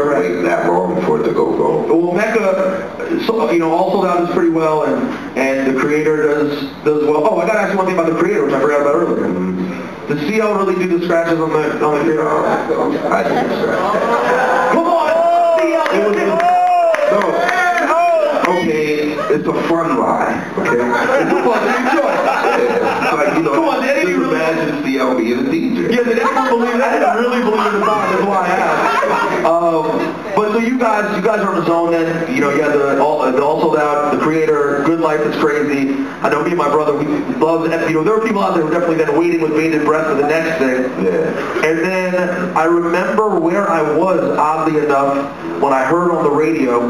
wait that long for it to go gold. Well, Mecca, so, you know, all sold out is pretty well, and the Creator does well. Oh, I got to ask you one thing about the Creator, which I forgot about earlier. Mm-hmm. Does CL really do the scratches on the Creator? I do the scratches. Come on, CL. Okay, it's a fun lie. Okay, It's a fun choice. It's like, you know, Come on, did just imagine CL being a DJ. Yeah, did anyone believe that? I didn't really believe in the song. That's why I asked. But so you guys are in the zone then. You know, you had the all sold out, the Creator, Good Life is crazy. I know me and my brother, we love. You know, there were people out there who were definitely then waiting with bated breath for the next thing. Yeah. And then I remember where I was, oddly enough, when I heard on the radio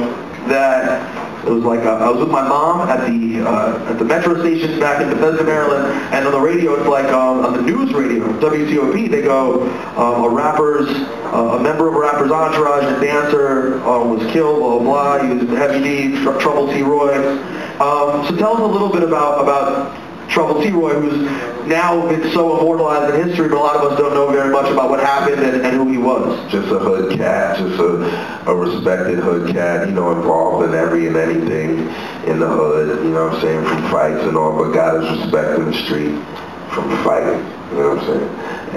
that. It was like I was with my mom at the metro station back in Bethesda, Maryland, and on the radio, it's like on the news radio, WTOP, they go, a member of a rapper's entourage, a dancer, was killed, blah, blah, blah, he was heavy D, Trouble T.R.O.Y. So tell us a little bit about Trouble T.R.O.Y, who's now been so immortalized in history, but a lot of us don't know very much about what happened and who he was. Just a hood cat, just a respected hood cat, you know, involved in every and anything in the hood, you know what I'm saying, from fights and all, but got his respect in the street from fighting, you know what I'm saying.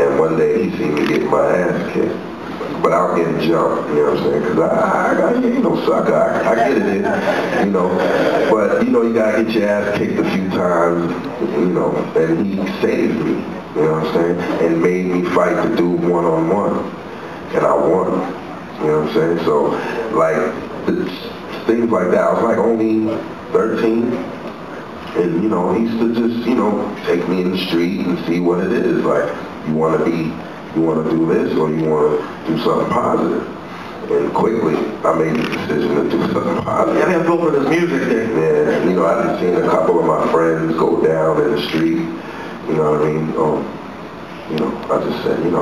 And one day he seen me get my ass kicked, but I was getting jumped, you know what I'm saying, because I ain't no sucker, I get it, you know, but, you know, you gotta get your ass kicked a few times, you know, and he saved me, you know what I'm saying, and made me fight the dude one-on-one, and I won, you know what I'm saying, so, like, things like that, I was like only 13, and, you know, he used to just, you know, take me in the street and see what it is, like, you want to do this or you want to do something positive. And quickly, I made the decision to do something positive. Yeah, I mean, I'm built for this music thing. Yeah, you know, I done seen a couple of my friends go down in the street, you know what I mean? You know, I just said, you know,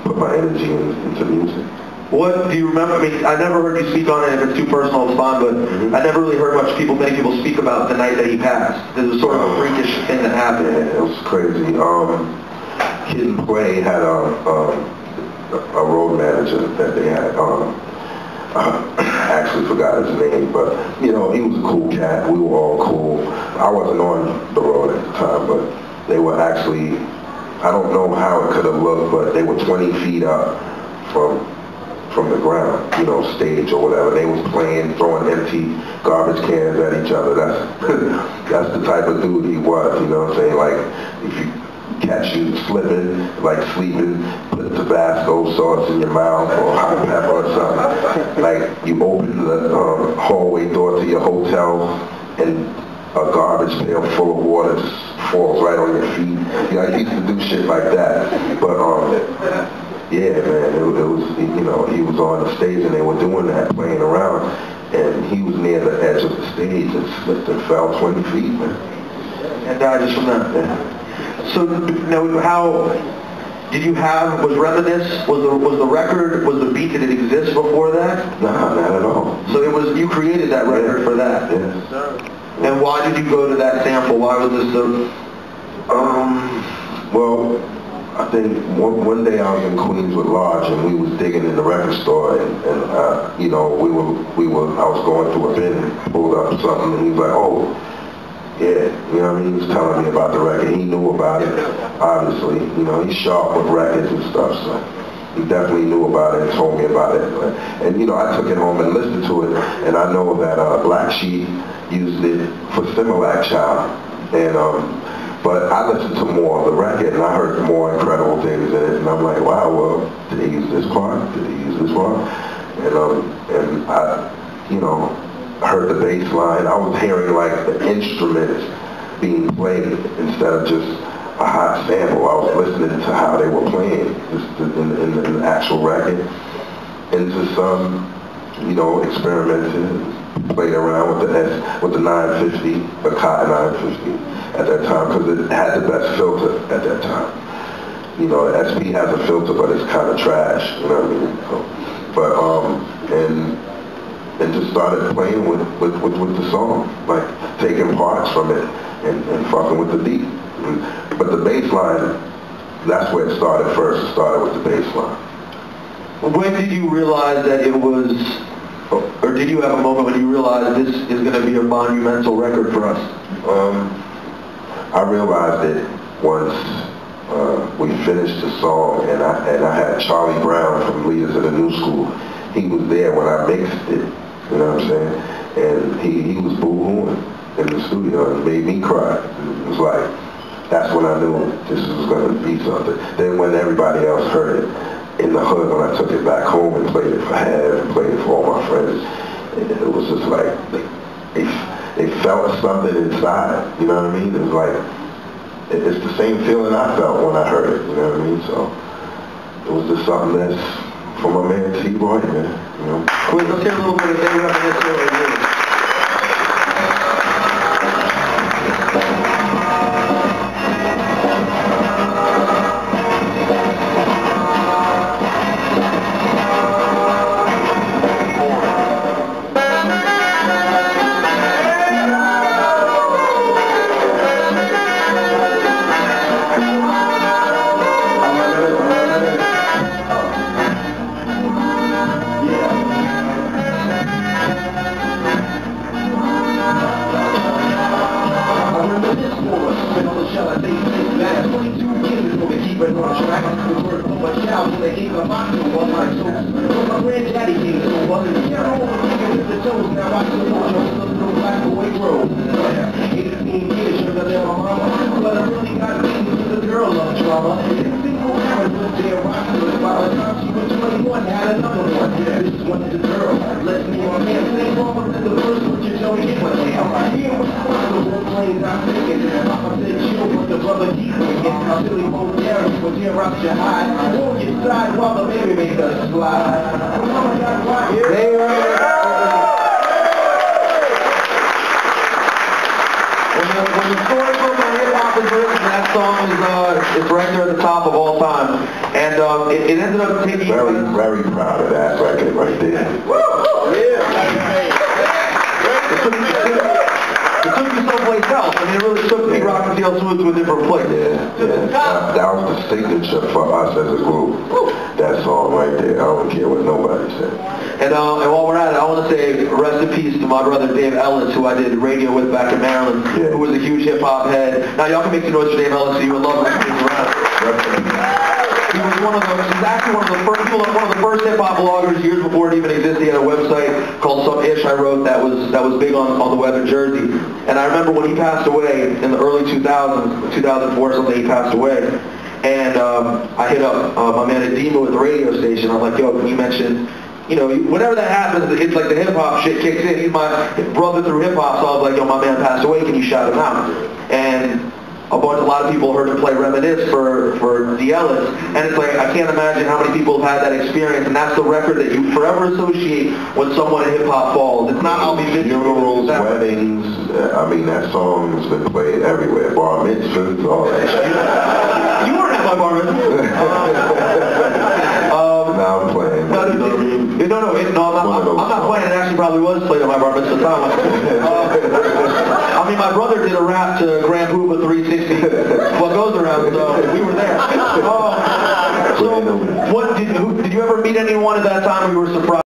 put my energy into music. What do you remember? I mean, I never heard you speak on it. If it's too personal, it's fine. But I never really heard many people speak about the night that he passed. It was sort of a freakish thing that happened. Yeah, it was crazy. Kid and Play had a road manager that they had. I actually forgot his name, but you know, he was a cool cat. We were all cool. I wasn't on the road at the time, but they were actually. I don't know how it could have looked, but they were 20 feet up from the ground, you know, stage or whatever. They was playing, throwing empty garbage cans at each other. That's the type of dude he was, you know what I'm saying? Like, if you catch you slipping, like sleeping, put Tabasco sauce in your mouth or hot pepper or something. Like, you open the hallway door to your hotel and a garbage pail full of water just falls right on your feet. You know, I used to do shit like that. But, yeah, man, it was, you know, he was on the stage and they were doing that, playing around, and he was near the edge of the stage and slipped and fell 20 feet, man. And died just from that. Yeah. So, now, how did you have, was Reminisce, was the record, was the beat, did it exist before that? Nah, not at all. So it was, you created that record for that? Yeah. And why did you go to that sample? Why was this so? Well, I think one day I was in Queens with Lodge and we was digging in the record store and you know, I was going through a bin and pulled up something and he was like, oh, yeah, you know what I mean? He was telling me about the record. He knew about it, obviously. You know, he's sharp with records and stuff, so he definitely knew about it and told me about it. And you know, I took it home and listened to it, and I know that Black Sheep used it for Similac Child. And but I listened to more of the record and I heard more incredible things in it, and I'm like, wow, well, did they use this part? Did they use this part? And I, you know, heard the bass line. I was hearing like the instruments being played instead of just a hot sample. I was listening to how they were playing in the actual record, and just you know, experimenting, played around with the 950, the Cotton 950 at that time, because it had the best filter at that time. You know, the SP has a filter, but it's kind of trash. You know what I mean? So, but and just started playing with the song, like taking parts from it and fucking with the beat. But the bass line, that's where it started first. It started with the bass line. When did you realize that it was, or did you have a moment when you realized this is going to be a monumental record for us? I realized it once we finished the song, and I had Charlie Brown from Leaders of the New School. He was there when I mixed it, you know what I'm saying? And he was boo-hooing in the studio and made me cry. It was like, that's when I knew this was going to be something. Then when everybody else heard it in the hood, when I took it back home and played it for Hav and played it for all my friends, it was just like, they felt something inside, you know what I mean? It was like, it's the same feeling I felt when I heard it, you know what I mean? So it was just something that's from my man T.R.O.Y, man, you know? Wait, let's hear a little bit of Reminisce Over You. It's right there at the top of all time, and it ended up taking... Very proud of that record right there. It took you someplace else. I mean, it really took Pete Rock and T.R.O.Y to a different place. Yeah. That was the signature for us as a group. That song right there. I don't care what nobody said. And while we're at it, I want to say rest in peace to my brother Dave Ellis, who I did radio with back in Maryland, who was a huge hip-hop head. Now, y'all can make the noise for Dave Ellis, so you would love him to around. He was he's actually one of the first hip-hop bloggers years before it even existed. He had a website called Some Ish I wrote that was big on the web in Jersey. And I remember when he passed away in the early 2000s, 2004 or something, he passed away. And I hit up my man Adema at the radio station. I was like, yo, can you mention, you know, whenever that happens, it's like the hip-hop shit kicks in. He's my brother through hip-hop, so I was like, yo, my man passed away, can you shout him out? And a lot of people heard him play Reminisce for D. Ellis, and it's like, I can't imagine how many people have had that experience, and that's the record that you forever associate when someone in hip-hop falls. It's not I'll be funerals, weddings, I mean, that song has been played everywhere. Bar mitzvahs, all that shit. You weren't at my bar mitzvah. Now I'm playing. I'm not playing. It actually probably was played at my bar mitzvah. I mean, my brother did a rap to Grand Pooba 360. What goes around? So we were there. So, did you ever meet anyone at that time where you were surprised?